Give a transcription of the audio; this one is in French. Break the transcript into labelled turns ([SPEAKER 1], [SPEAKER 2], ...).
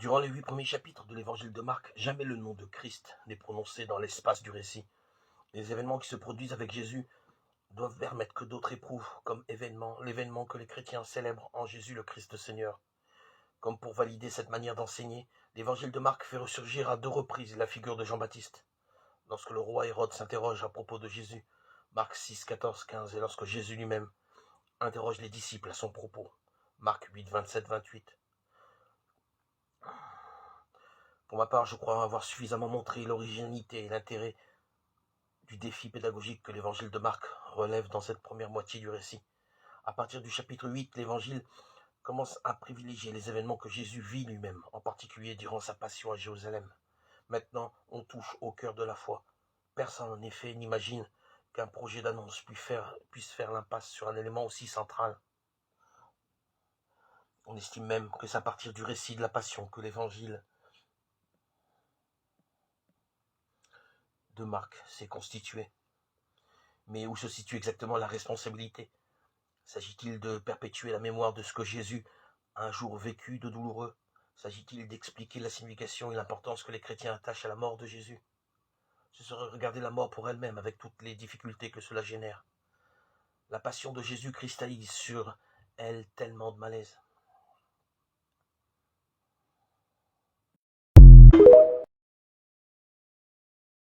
[SPEAKER 1] Durant les 8 premiers chapitres de l'évangile de Marc, jamais le nom de Christ n'est prononcé dans l'espace du récit. Les événements qui se produisent avec Jésus doivent permettre que d'autres éprouvent comme l'événement que les chrétiens célèbrent en Jésus le Christ Seigneur. Comme pour valider cette manière d'enseigner, l'évangile de Marc fait ressurgir à 2 reprises la figure de Jean-Baptiste. Lorsque le roi Hérode s'interroge à propos de Jésus, Marc 6, 14, 15, et lorsque Jésus lui-même interroge les disciples à son propos, Marc 8, 27, 28. Pour ma part, je crois avoir suffisamment montré l'originalité et l'intérêt du défi pédagogique que l'évangile de Marc relève dans cette première moitié du récit. À partir du chapitre 8, l'évangile commence à privilégier les événements que Jésus vit lui-même, en particulier durant sa passion à Jérusalem. Maintenant, on touche au cœur de la foi. Personne, en effet, n'imagine qu'un projet d'annonce puisse faire l'impasse sur un élément aussi central. On estime même que c'est à partir du récit de la passion que l'évangile de Marc s'est constitué. Mais où se situe exactement la responsabilité? S'agit-il de perpétuer la mémoire de ce que Jésus a un jour vécu de douloureux? S'agit-il d'expliquer la signification et l'importance que les chrétiens attachent à la mort de Jésus? Ce serait regarder la mort pour elle-même avec toutes les difficultés que cela génère. La passion de Jésus cristallise sur elle tellement de malaise.